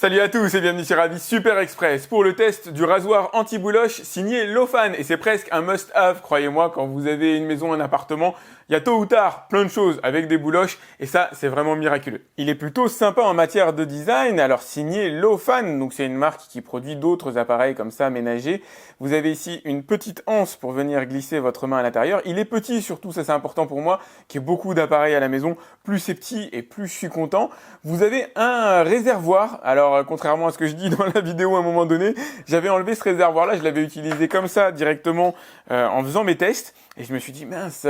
Salut à tous et bienvenue sur Avis Super Express pour le test du rasoir anti-bouloche signé Lofan. Et c'est presque un must-have, croyez-moi, quand vous avez une maison, un appartement, il y a tôt ou tard plein de choses avec des bouloches et ça, c'est vraiment miraculeux. Il est plutôt sympa en matière de design, alors signé Lofan, donc c'est une marque qui produit d'autres appareils comme ça ménagers. Vous avez ici une petite anse pour venir glisser votre main à l'intérieur. Il est petit surtout, ça c'est important pour moi, qui ai beaucoup d'appareils à la maison. Plus c'est petit et plus je suis content. Vous avez un réservoir, alors contrairement à ce que je dis dans la vidéo à un moment donné, j'avais enlevé ce réservoir là, je l'avais utilisé comme ça directement en faisant mes tests et je me suis dit mince,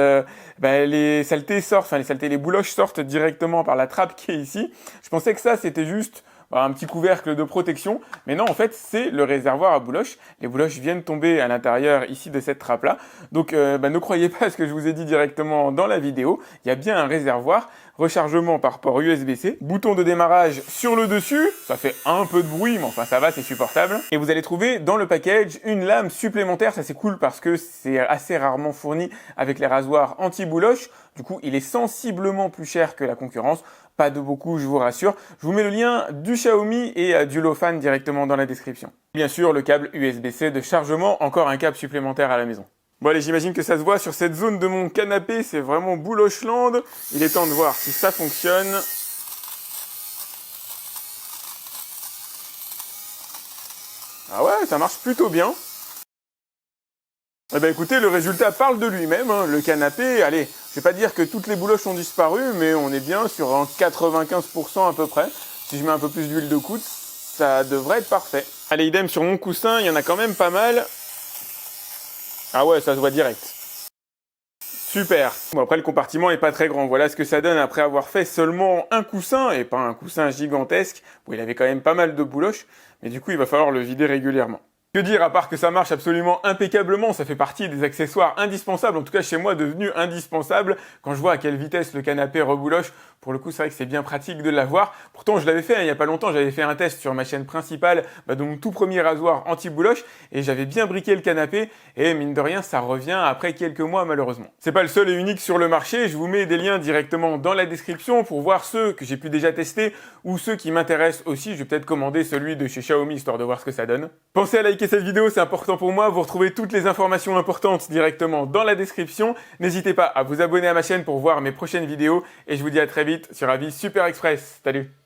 les saletés sortent, enfin les saletés, les bouloches sortent directement par la trappe qui est ici. Je pensais que ça c'était juste un petit couvercle de protection, mais non en fait c'est le réservoir à bouloches. Les bouloches viennent tomber à l'intérieur ici de cette trappe là, donc ne croyez pas à ce que je vous ai dit directement dans la vidéo, il y a bien un réservoir. Rechargement par port USB-C, bouton de démarrage sur le dessus, ça fait un peu de bruit, mais enfin ça va, c'est supportable. Et vous allez trouver dans le package une lame supplémentaire, ça c'est cool parce que c'est assez rarement fourni avec les rasoirs anti-bouloche. Du coup, il est sensiblement plus cher que la concurrence, pas de beaucoup, je vous rassure. Je vous mets le lien du Xiaomi et du Lofan directement dans la description. Bien sûr, le câble USB-C de chargement, encore un câble supplémentaire à la maison. Bon allez, j'imagine que ça se voit sur cette zone de mon canapé, c'est vraiment boulochland. Il est temps de voir si ça fonctionne. Ah ouais, ça marche plutôt bien. Eh ben écoutez, le résultat parle de lui-même, hein. Le canapé, allez, je vais pas dire que toutes les bouloches ont disparu, mais on est bien sur un 95% à peu près. Si je mets un peu plus d'huile de coude, ça devrait être parfait. Allez, idem sur mon coussin, il y en a quand même pas mal. Ah ouais, ça se voit direct. Super. Bon, après, le compartiment est pas très grand. Voilà ce que ça donne après avoir fait seulement un coussin, et pas un coussin gigantesque. Bon, il avait quand même pas mal de bouloches, mais du coup, il va falloir le vider régulièrement. Que dire à part que ça marche absolument impeccablement, ça fait partie des accessoires indispensables, en tout cas chez moi devenu indispensable. Quand je vois à quelle vitesse le canapé rebouloche, pour le coup c'est vrai que c'est bien pratique de l'avoir. Pourtant je l'avais fait il y a pas longtemps, j'avais fait un test sur ma chaîne principale de mon tout premier rasoir anti-bouloche et j'avais bien briqué le canapé et mine de rien ça revient après quelques mois malheureusement. C'est pas le seul et unique sur le marché, je vous mets des liens directement dans la description pour voir ceux que j'ai pu déjà tester ou ceux qui m'intéressent aussi. Je vais peut-être commander celui de chez Xiaomi histoire de voir ce que ça donne. Pensez à liker cette vidéo, c'est important pour moi. Vous retrouvez toutes les informations importantes directement dans la description. N'hésitez pas à vous abonner à ma chaîne pour voir mes prochaines vidéos et je vous dis à très vite sur Avis Super Express. Salut!